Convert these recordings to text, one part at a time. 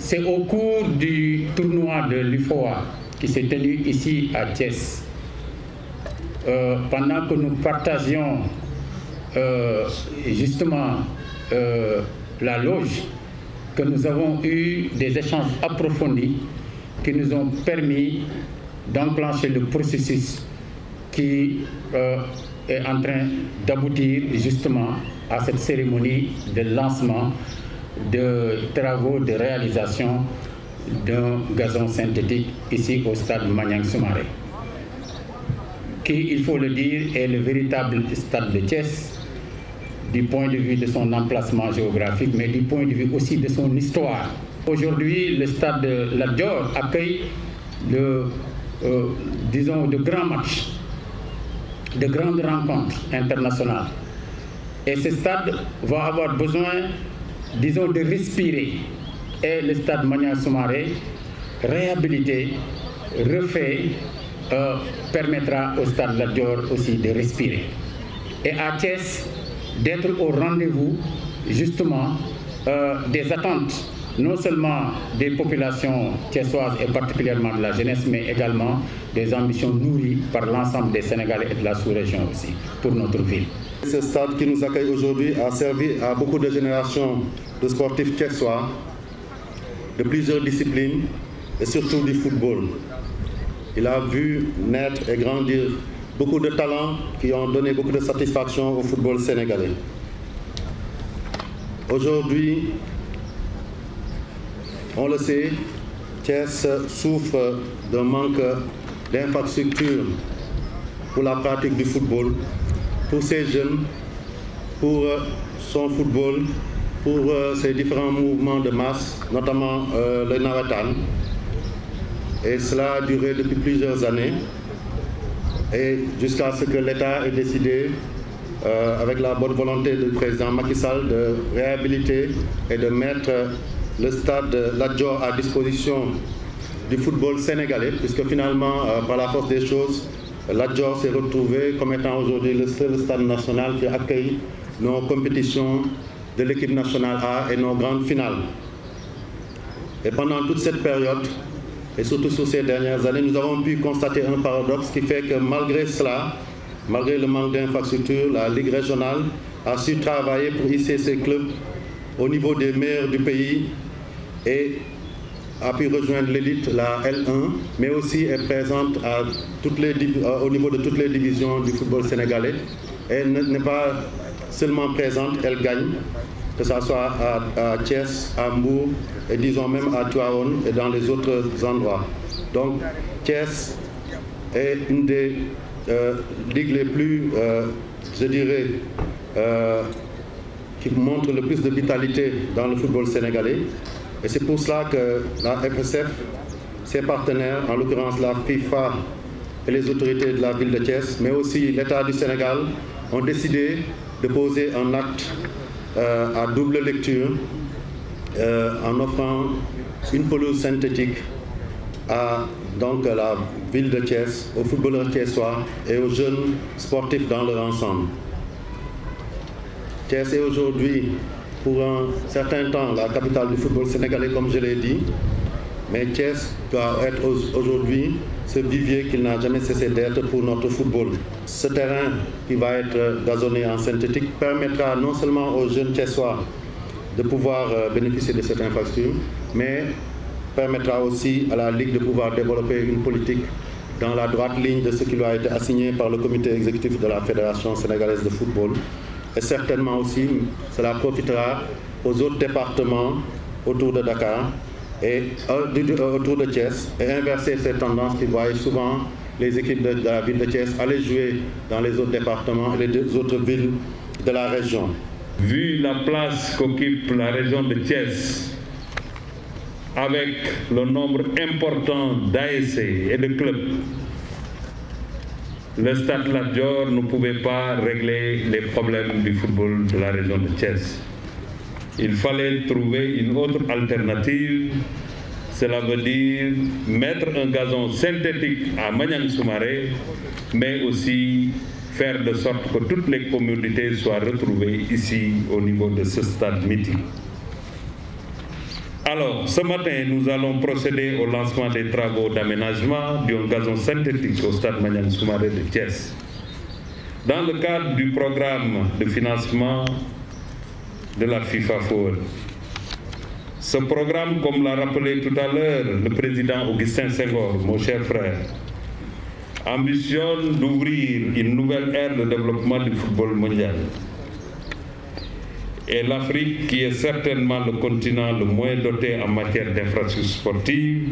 c'est au cours du tournoi de l'UFOA qui s'est tenu ici à Thiès, pendant que nous partagions justement la loge, que nous avons eu des échanges approfondis qui nous ont permis d'enclencher le processus qui est en train d'aboutir justement à cette cérémonie de lancement de travaux de réalisation d'un gazon synthétique ici au stade Maniang Soumaré, qui, il faut le dire, est le véritable stade de Thiès, du point de vue de son emplacement géographique, mais du point de vue aussi de son histoire. Aujourd'hui, le stade de Lat Dior accueille disons, de grands matchs, de grandes rencontres internationales. Et ce stade va avoir besoin, disons, de respirer. Et le stade Maniang Soumaré, réhabilité, refait, permettra au stade Lat Dior aussi de respirer. Et à Thiès, d'être au rendez-vous justement des attentes, non seulement des populations thiessoises et particulièrement de la jeunesse, mais également des ambitions nourries par l'ensemble des Sénégalais et de la sous-région aussi, pour notre ville. Ce stade qui nous accueille aujourd'hui a servi à beaucoup de générations de sportifs thiessois, de plusieurs disciplines et surtout du football. Il a vu naître et grandir beaucoup de talents qui ont donné beaucoup de satisfaction au football sénégalais. Aujourd'hui, on le sait, Thiès souffre d'un manque d'infrastructures pour la pratique du football, pour ses jeunes, pour son football, pour ses différents mouvements de masse, notamment le Nawetan. Et cela a duré depuis plusieurs années. Et jusqu'à ce que l'État ait décidé, avec la bonne volonté du président Macky Sall, de réhabiliter et de mettre le stade Lat Dior à disposition du football sénégalais, puisque finalement, par la force des choses, Lat Dior s'est retrouvé comme étant aujourd'hui le seul stade national qui accueille nos compétitions de l'équipe nationale A et nos grandes finales. Et pendant toute cette période, et surtout sur ces dernières années, nous avons pu constater un paradoxe qui fait que malgré cela, malgré le manque d'infrastructures, la Ligue régionale a su travailler pour hisser ses clubs au niveau des meilleurs du pays et a pu rejoindre l'élite, la L1, mais aussi est présente au niveau de toutes les divisions du football sénégalais. Elle n'est pas seulement présente, elle gagne, que ce soit à Thiès, à Mbour, et disons même à Tivaouane et dans les autres endroits. Donc Thiès est une des ligues les plus, je dirais, qui montre le plus de vitalité dans le football sénégalais. Et c'est pour cela que la FSF, ses partenaires, en l'occurrence la FIFA et les autorités de la ville de Thiès, mais aussi l'État du Sénégal, ont décidé de poser un acte à double lecture en offrant une pelouse synthétique à donc, la ville de Thiès, aux footballeurs thiessois et aux jeunes sportifs dans leur ensemble. Thiès est aujourd'hui, pour un certain temps, la capitale du football sénégalais, comme je l'ai dit, mais Thiès doit être aujourd'hui ce vivier qu'il n'a jamais cessé d'être pour notre football. Ce terrain qui va être gazonné en synthétique permettra non seulement aux jeunes thiessois de pouvoir bénéficier de cette infrastructure, mais permettra aussi à la Ligue de pouvoir développer une politique dans la droite ligne de ce qui lui a été assigné par le comité exécutif de la Fédération sénégalaise de football. Et certainement aussi, cela profitera aux autres départements autour de Dakar et autour de Thiès et inverser ces tendances qui voient souvent les équipes de la ville de Thiès aller jouer dans les autres départements et les autres villes de la région. Vu la place qu'occupe la région de Thiès, avec le nombre important d'ASC et de clubs, le stade Lat Dior ne pouvait pas régler les problèmes du football de la région de Thiès. Il fallait trouver une autre alternative. Cela veut dire mettre un gazon synthétique à Maniang Soumaré, mais aussi faire de sorte que toutes les communautés soient retrouvées ici au niveau de ce stade mythique. Alors, ce matin, nous allons procéder au lancement des travaux d'aménagement d'un gazon synthétique au stade Maniang Soumaré de Thiès. Dans le cadre du programme de financement de la FIFA Forward. Ce programme, comme l'a rappelé tout à l'heure le président Augustin Senghor, mon cher frère, ambitionne d'ouvrir une nouvelle ère de développement du football mondial. Et l'Afrique, qui est certainement le continent le moins doté en matière d'infrastructures sportives,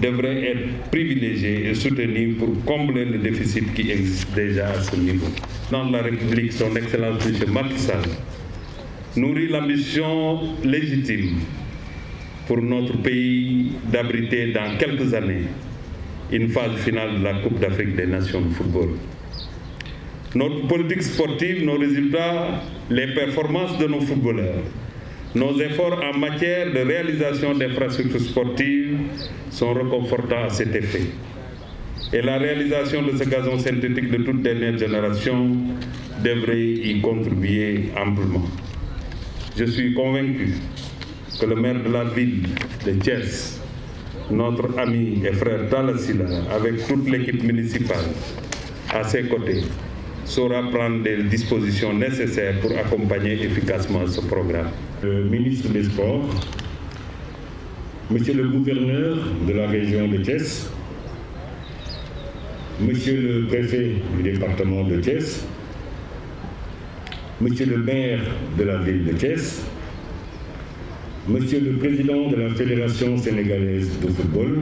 devrait être privilégiée et soutenue pour combler le déficit qui existe déjà à ce niveau. Dans la République, son Excellence M. Macky Sall nourrit l'ambition légitime pour notre pays d'abriter dans quelques années une phase finale de la Coupe d'Afrique des Nations de football. Notre politique sportive, nos résultats, les performances de nos footballeurs, nos efforts en matière de réalisation d'infrastructures sportives sont réconfortants à cet effet. Et la réalisation de ce gazon synthétique de toute dernière génération devrait y contribuer amplement. Je suis convaincu que le maire de la ville de Thiès, notre ami et frère Talla Sylla, avec toute l'équipe municipale à ses côtés, saura prendre des dispositions nécessaires pour accompagner efficacement ce programme. Le ministre des Sports, Monsieur le gouverneur de la région de Thiès, Monsieur le préfet du département de Thiès, Monsieur le maire de la ville de Thiès, Monsieur le président de la Fédération sénégalaise de football,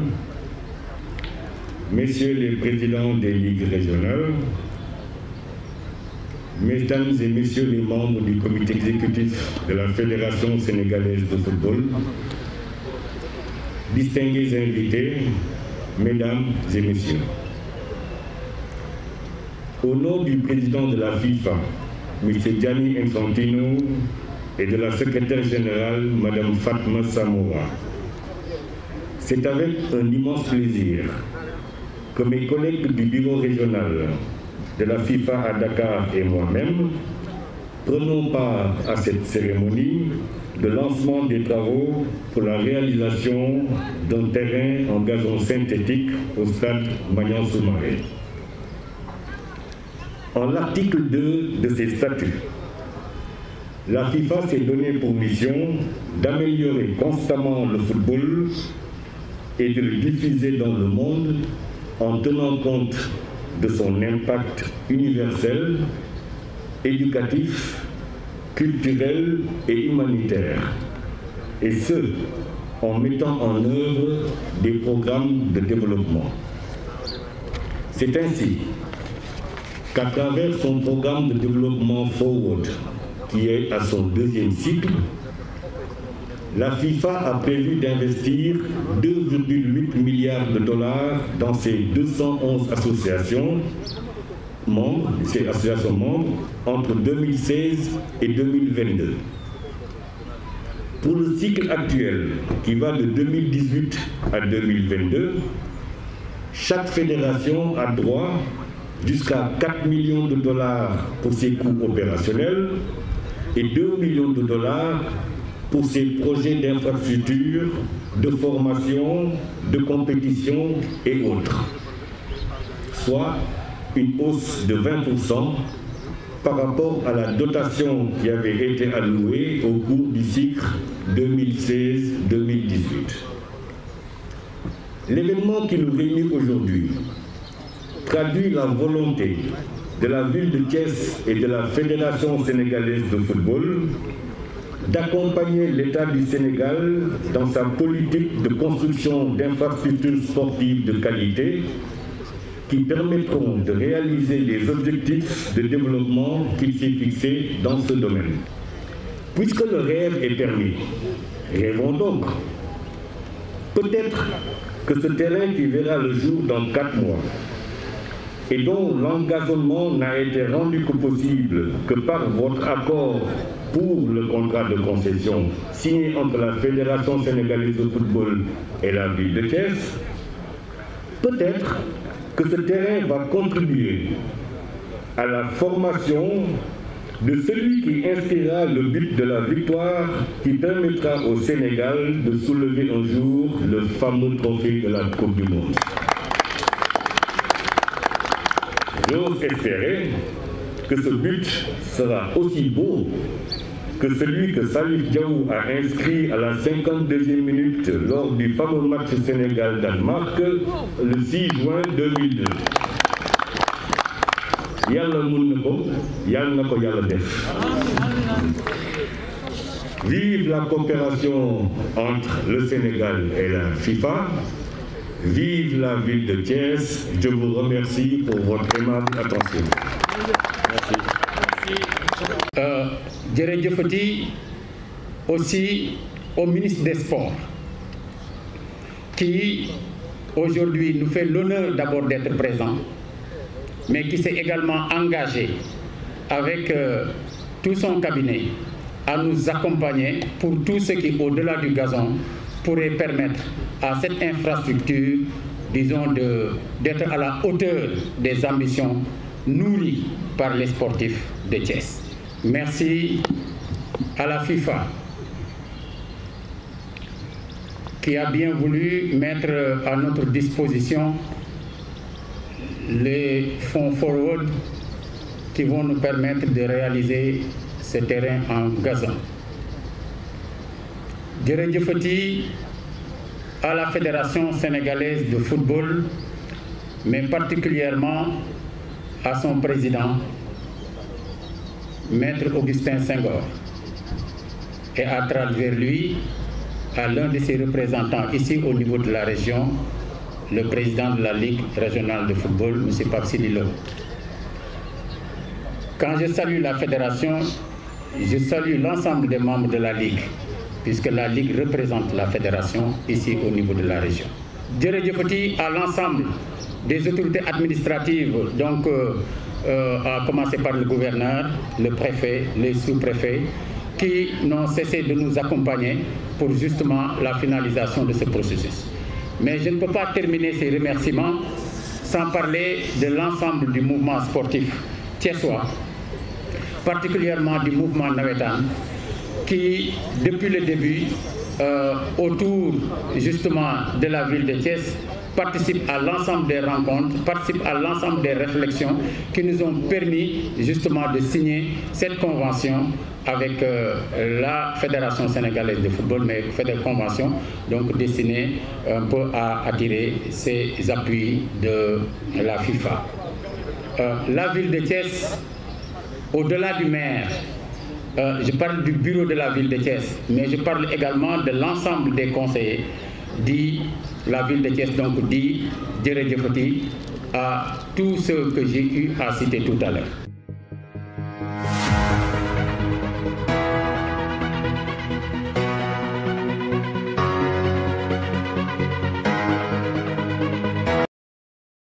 Messieurs les présidents des ligues régionales, Mesdames et Messieurs les membres du comité exécutif de la Fédération sénégalaise de football, distingués invités, Mesdames et Messieurs. Au nom du président de la FIFA, M. Gianni Infantino, et de la secrétaire générale, Mme Fatma Samoura, c'est avec un immense plaisir que mes collègues du bureau régional de la FIFA à Dakar et moi-même prenons part à cette cérémonie de lancement des travaux pour la réalisation d'un terrain en gazon synthétique au stade Maniang Soumaré. En l'article 2 de ces statuts, la FIFA s'est donné pour mission d'améliorer constamment le football et de le diffuser dans le monde en tenant compte de son impact universel, éducatif, culturel et humanitaire, et ce, en mettant en œuvre des programmes de développement. C'est ainsi qu'à travers son programme de développement Forward, qui est à son deuxième cycle, la FIFA a prévu d'investir 2,8 milliards de dollars dans ses 211 associations membres, entre 2016 et 2022. Pour le cycle actuel, qui va de 2018 à 2022, chaque fédération a droit jusqu'à 4 millions de dollars pour ses coûts opérationnels et 2 millions de dollars pour ses projets d'infrastructure, de formation, de compétition et autres, soit une hausse de 20% par rapport à la dotation qui avait été allouée au cours du cycle 2016-2018. L'événement qui nous réunit aujourd'hui traduit la volonté de la ville de Thiès et de la Fédération sénégalaise de football d'accompagner l'État du Sénégal dans sa politique de construction d'infrastructures sportives de qualité qui permettront de réaliser les objectifs de développement qu'il s'est fixés dans ce domaine. Puisque le rêve est permis, rêvons donc. Peut-être que ce terrain qui verra le jour dans 4 mois et dont l'engagement n'a été rendu que possible que par votre accord pour le contrat de concession signé entre la Fédération sénégalaise de football et la ville de Thiès, peut-être que ce terrain va contribuer à la formation, de celui qui inscrira le but de la victoire qui permettra au Sénégal de soulever un jour le fameux trophée de la Coupe du Monde. J'ose espérer que ce but sera aussi beau que celui que Salif Diaw a inscrit à la 52e minute lors du fameux match Sénégal-Danemark le 6 juin 2002. Yalla mun na ko, yalla na ko yalla def. Vive la coopération entre le Sénégal et la FIFA. Vive la ville de Thiès. Je vous remercie pour votre aimable attention. Merci. Djerejefati aussi au ministre des Sports qui aujourd'hui nous fait l'honneur d'abord d'être présent, mais qui s'est également engagé avec tout son cabinet à nous accompagner pour tout ce qui, au-delà du gazon, pourrait permettre à cette infrastructure, disons, d'être à la hauteur des ambitions nourries par les sportifs de Thiès. Merci à la FIFA qui a bien voulu mettre à notre disposition les fonds forward qui vont nous permettre de réaliser ce terrain en gazon. Djerejefati à la Fédération sénégalaise de football, mais particulièrement à son président, Maître Augustin Senghor, et à travers lui, à l'un de ses représentants ici au niveau de la région, le président de la Ligue régionale de football, M. Pape Sidi Lo. Quand je salue la fédération, je salue l'ensemble des membres de la Ligue, puisque la Ligue représente la fédération ici au niveau de la région. Djerejefati à l'ensemble des autorités administratives, donc à commencer par le gouverneur, le préfet, les sous-préfets, qui n'ont cessé de nous accompagner pour justement la finalisation de ce processus. Mais je ne peux pas terminer ces remerciements sans parler de l'ensemble du mouvement sportif thiessois, particulièrement du mouvement Nawetan, qui, depuis le début, autour justement de la ville de Thiès, participe à l'ensemble des rencontres, participe à l'ensemble des réflexions qui nous ont permis justement de signer cette convention avec la Fédération sénégalaise de football, mais cette convention donc destinée un peu à attirer ces appuis de la FIFA. La ville de Thiès, au-delà du maire, je parle du bureau de la ville de Thiès, mais je parle également de l'ensemble des conseillers, dit la ville de Thiès, donc dit Djerejefati à tous ceux que j'ai eu à citer tout à l'heure.